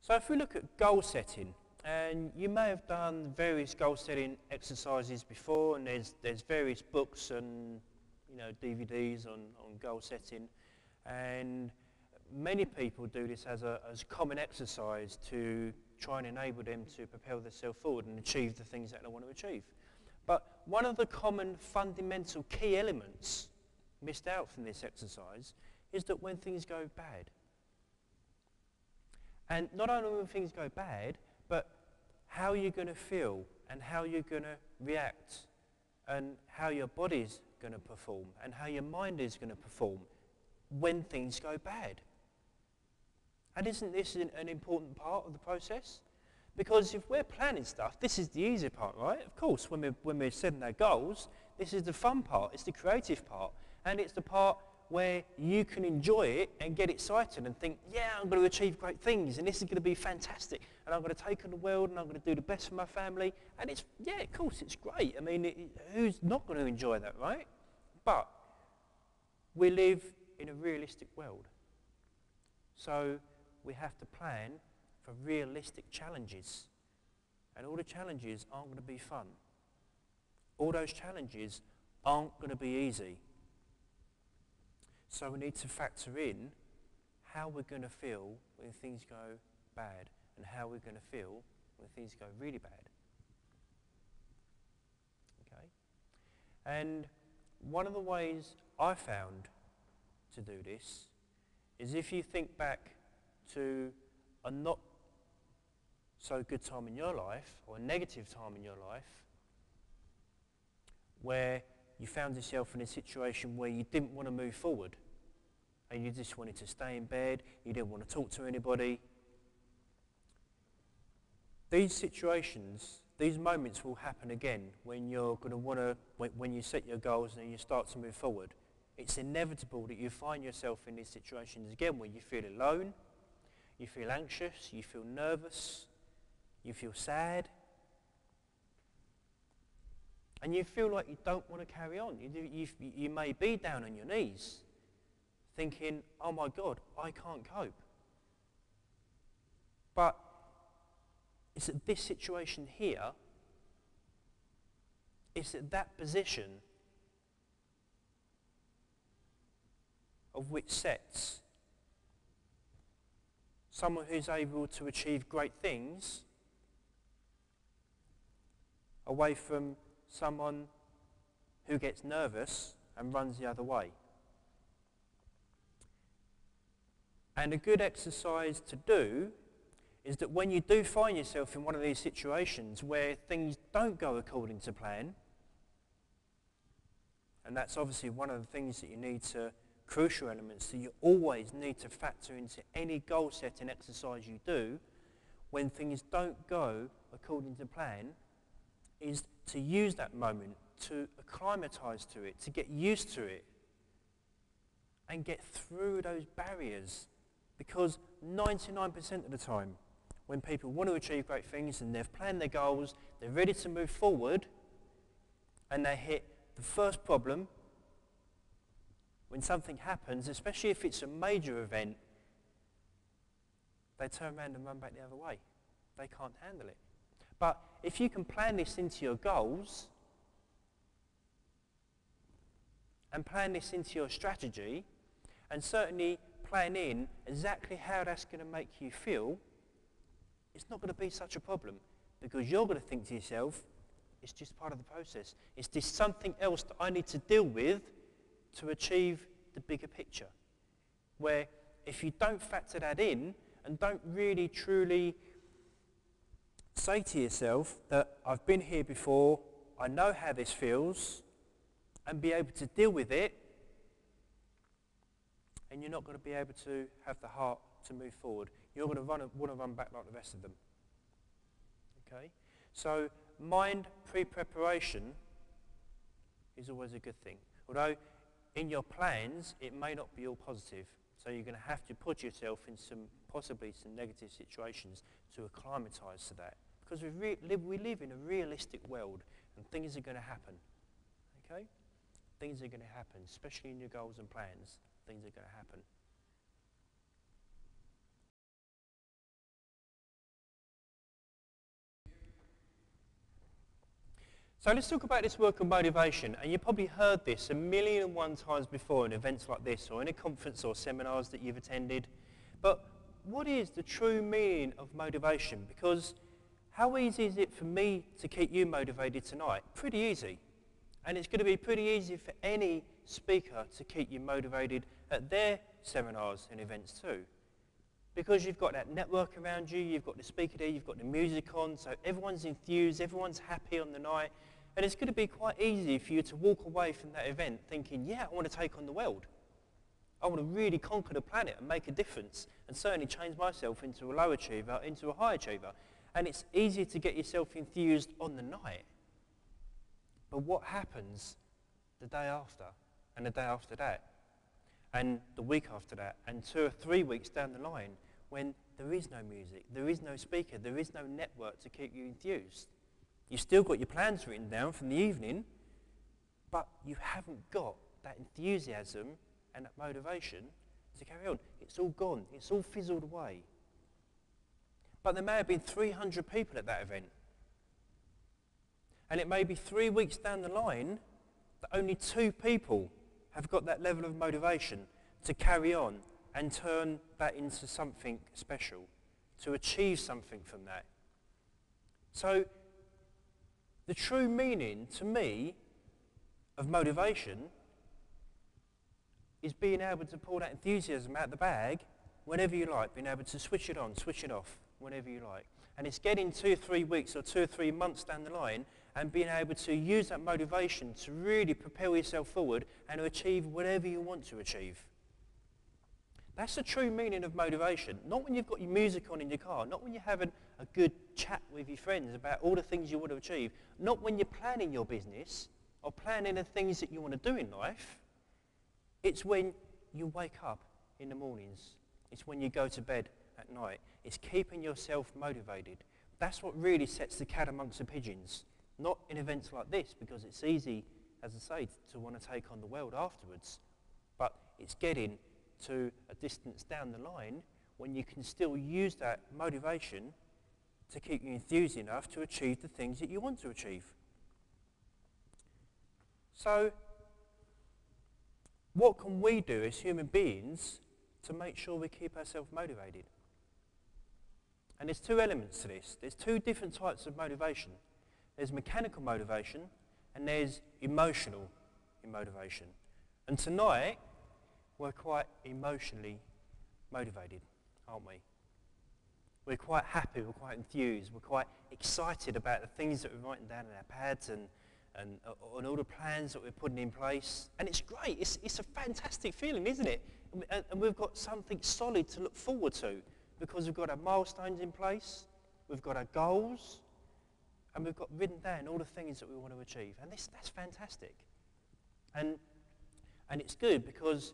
So if we look at goal setting, and you may have done various goal setting exercises before, and there's various books and DVDs on goal setting, and many people do this as a common exercise to try and enable them to propel themselves forward and achieve the things that they want to achieve. But one of the common fundamental key elements missed out from this exercise is that when things go bad, and not only when things go bad, but how you're going to feel and how you're going to react and how your body's going to perform and how your mind is going to perform when things go bad. And isn't this an important part of the process? Because if we're planning stuff, this is the easy part, right? Of course, when we're setting our goals, this is the fun part, it's the creative part, and it's the part where you can enjoy it and get excited and think, yeah, I'm going to achieve great things and this is going to be fantastic and I'm going to take on the world and I'm going to do the best for my family. And it's, yeah, of course, it's great. I mean, who's not going to enjoy that, right? But we live in a realistic world. So we have to plan for realistic challenges. And all the challenges aren't going to be fun. All those challenges aren't going to be easy. So we need to factor in how we're going to feel when things go bad and how we're going to feel when things go really bad. Okay? And one of the ways I found to do this is if you think back to a not so good time in your life or a negative time in your life where you found yourself in a situation where you didn't want to move forward and you just wanted to stay in bed, you didn't want to talk to anybody. These situations, these moments will happen again when you're going to want to, when you set your goals and you start to move forward. It's inevitable that you find yourself in these situations again where you feel alone, you feel anxious, you feel nervous, you feel sad, and you feel like you don't want to carry on. You may be down on your knees thinking, oh my God, I can't cope. But it's at this situation here, it's at that position of which sets someone who's able to achieve great things away from someone who gets nervous and runs the other way. And a good exercise to do is that when you do find yourself in one of these situations where things don't go according to plan, and that's obviously one of the things that you need to, crucial elements that you always need to factor into any goal setting exercise you do, when things don't go according to plan, is to use that moment to acclimatise to it, to get used to it, and get through those barriers. Because 99% of the time, when people want to achieve great things and they've planned their goals, they're ready to move forward, and they hit the first problem, when something happens, especially if it's a major event, they turn around and run back the other way. They can't handle it. But if you can plan this into your goals, and plan this into your strategy, and certainly plan in exactly how that's going to make you feel, it's not going to be such a problem, because you're going to think to yourself, it's just part of the process. It's just something else that I need to deal with to achieve the bigger picture. Where if you don't factor that in and don't really truly say to yourself that I've been here before, I know how this feels, and be able to deal with it, and you're not going to be able to have the heart to move forward. You're going to want to run back like the rest of them. Okay? So mind pre-preparation is always a good thing. Although in your plans, it may not be all positive. So you're going to have to put yourself in possibly some negative situations to acclimatise to that. Because we live in a realistic world, and things are going to happen. Okay? Things are going to happen, especially in your goals and plans. Things are going to happen. So let's talk about this work of motivation. And you've probably heard this 1,000,001 times before in events like this or in a conference or seminars that you've attended. But what is the true meaning of motivation? Because how easy is it for me to keep you motivated tonight? Pretty easy. And it's going to be pretty easy for any speaker to keep you motivated at their seminars and events too. Because you've got that network around you, you've got the speaker there, you've got the music on, so everyone's enthused, everyone's happy on the night. And it's going to be quite easy for you to walk away from that event thinking, yeah, I want to take on the world. I want to really conquer the planet and make a difference and certainly change myself into a low achiever, into a high achiever. And it's easy to get yourself enthused on the night. But what happens the day after and the day after that and the week after that and 2 or 3 weeks down the line when there is no music, there is no speaker, there is no network to keep you enthused? You've still got your plans written down from the evening, but you haven't got that enthusiasm and that motivation to carry on. It's all gone. It's all fizzled away. But there may have been 300 people at that event. And it may be 3 weeks down the line that only 2 people have got that level of motivation to carry on and turn that into something special, to achieve something from that. So the true meaning, to me, of motivation is being able to pull that enthusiasm out of the bag whenever you like, being able to switch it on, switch it off, whenever you like. And it's getting 2 or 3 weeks or 2 or 3 months down the line and being able to use that motivation to really propel yourself forward and to achieve whatever you want to achieve. That's the true meaning of motivation. Not when you've got your music on in your car, not when you're having a good chat with your friends about all the things you want to achieve, not when you're planning your business or planning the things that you want to do in life. It's when you wake up in the mornings. It's when you go to bed at night. It's keeping yourself motivated. That's what really sets the cat amongst the pigeons. Not in events like this, because it's easy, as I say, to want to take on the world afterwards. But it's getting to a distance down the line when you can still use that motivation to keep you enthused enough to achieve the things that you want to achieve. So, what can we do as human beings to make sure we keep ourselves motivated? And there's 2 elements to this. There's 2 different types of motivation. There's mechanical motivation and there's emotional motivation. And tonight, we're quite emotionally motivated, aren't we? We're quite happy, we're quite enthused, we're quite excited about the things that we're writing down in our pads and all the plans that we're putting in place. And it's great, it's a fantastic feeling, isn't it? And we've got something solid to look forward to because we've got our milestones in place, we've got our goals, and we've got written down all the things that we want to achieve. And that's fantastic. And it's good because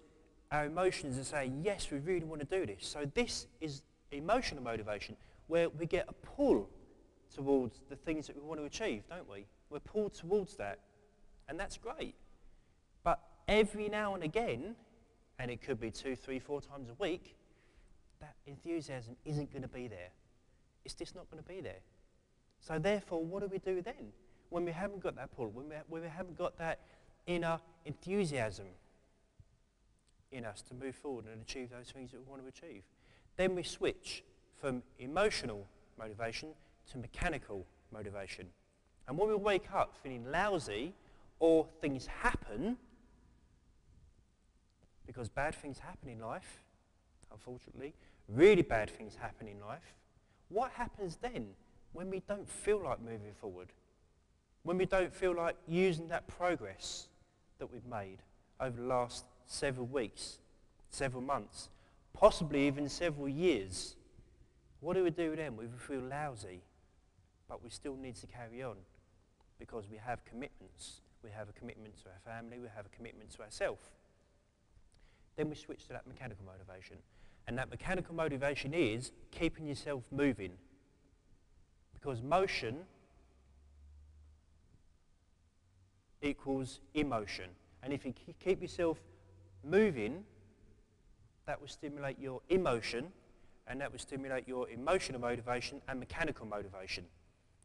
our emotions are saying, yes, we really want to do this. So this is emotional motivation, where we get a pull towards the things that we want to achieve, don't we? We're pulled towards that, and that's great. But every now and again, and it could be 2, 3, 4 times a week, that enthusiasm isn't going to be there. It's just not going to be there. So therefore, what do we do then? When we haven't got that pull, when we haven't got that inner enthusiasm in us to move forward and achieve those things that we want to achieve. Then we switch from emotional motivation to mechanical motivation. And when we wake up feeling lousy or things happen, because bad things happen in life, unfortunately, really bad things happen in life, what happens then when we don't feel like moving forward? When we don't feel like using that progress that we've made over the last several weeks, several months, possibly even several years? What do we do then? We feel lousy, but we still need to carry on because we have commitments. We have a commitment to our family, we have a commitment to ourselves. Then we switch to that mechanical motivation. And that mechanical motivation is keeping yourself moving. Because motion equals emotion. And if you keep yourself moving, that will stimulate your emotion, and that will stimulate your emotional motivation and mechanical motivation.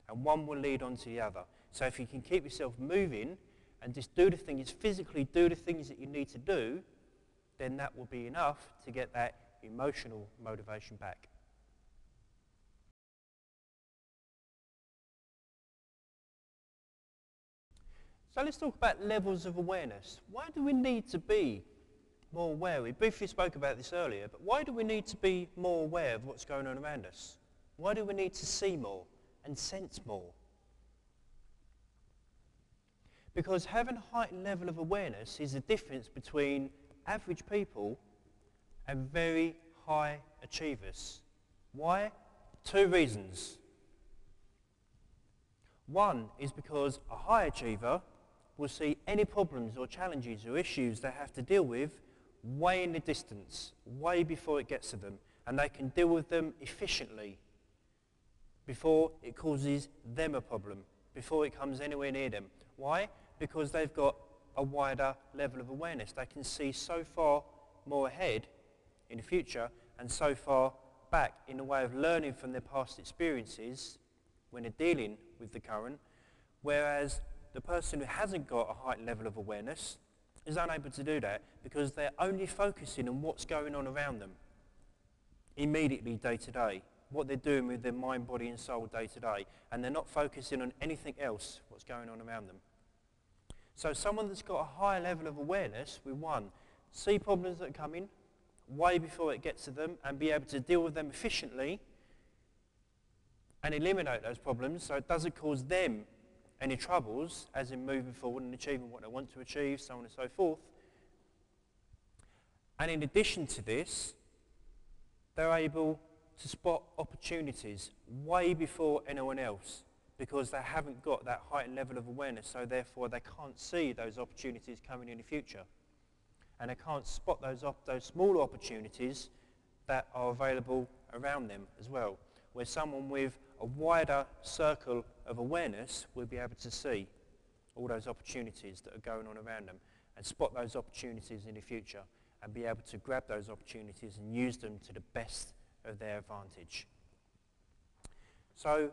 And one will lead on to the other. So if you can keep yourself moving and just do the things, physically do the things that you need to do, then that will be enough to get that emotional motivation back. So let's talk about levels of awareness. Why do we need to be more aware? We briefly spoke about this earlier, but why do we need to be more aware of what's going on around us? Why do we need to see more and sense more? Because having a heightened level of awareness is the difference between average people and very high achievers. Why? 2 reasons. One is because a high achiever will see any problems or challenges or issues they have to deal with way in the distance, way before it gets to them, and they can deal with them efficiently before it causes them a problem, before it comes anywhere near them. Why? Because they've got a wider level of awareness. They can see so far more ahead in the future and so far back in the way of learning from their past experiences when they're dealing with the current, whereas the person who hasn't got a heightened level of awareness is unable to do that because they're only focusing on what's going on around them immediately day to day, what they're doing with their mind, body and soul day to day, and they're not focusing on anything else, what's going on around them. So someone that's got a higher level of awareness will, one, see problems that are coming way before it gets to them and be able to deal with them efficiently and eliminate those problems so it doesn't cause them any troubles as in moving forward and achieving what they want to achieve, so on and so forth. And in addition to this, they're able to spot opportunities way before anyone else because they haven't got that heightened level of awareness, so therefore they can't see those opportunities coming in the future. And they can't spot those smaller opportunities that are available around them as well, where someone with a wider circle of awareness will be able to see all those opportunities that are going on around them and spot those opportunities in the future and be able to grab those opportunities and use them to the best of their advantage. So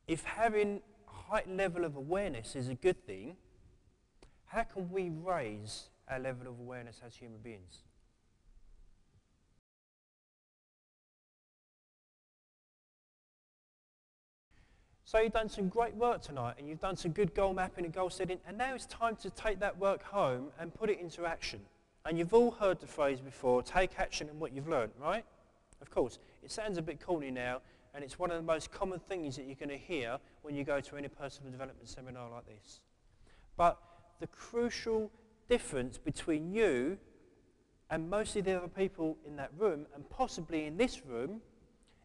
if having a heightened level of awareness is a good thing, how can we raise our level of awareness as human beings? So you've done some great work tonight and you've done some good goal mapping and goal setting, and now it's time to take that work home and put it into action. And you've all heard the phrase before, take action on what you've learned, right? Of course, it sounds a bit corny now, and it's one of the most common things that you're going to hear when you go to any personal development seminar like this. But the crucial difference between you and most of the other people in that room, and possibly in this room,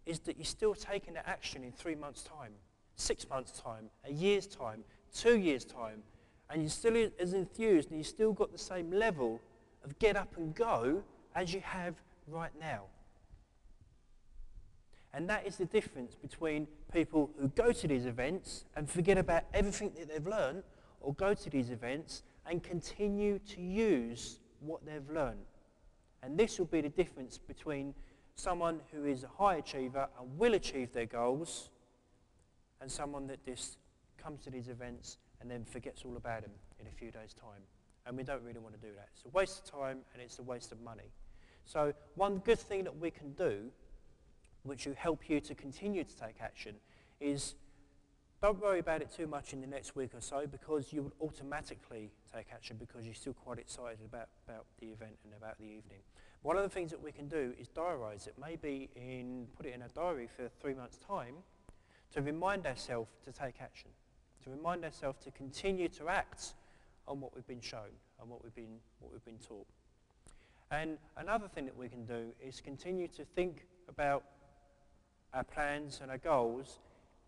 is that you're still taking the action in 3 months' time, 6 months' time, a year's time, 2 years' time, and you're still as enthused and you've still got the same level of get up and go as you have right now. And that is the difference between people who go to these events and forget about everything that they've learned, or go to these events and continue to use what they've learned. And this will be the difference between someone who is a high achiever and will achieve their goals and someone that just comes to these events and then forgets all about them in a few days' time. And we don't really want to do that. It's a waste of time and it's a waste of money. So one good thing that we can do, which will help you to continue to take action, is don't worry about it too much in the next week or so, because you will automatically take action because you're still quite excited about the event and about the evening. One of the things that we can do is diarise it, maybe put it in a diary for 3 months' time, to remind ourselves to take action, to remind ourselves to continue to act on what we've been shown and what we've been taught. And another thing that we can do is continue to think about our plans and our goals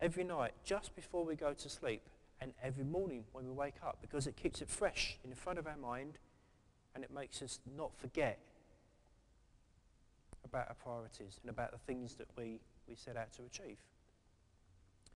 every night just before we go to sleep and every morning when we wake up, because it keeps it fresh in the front of our mind and it makes us not forget about our priorities and about the things that we set out to achieve.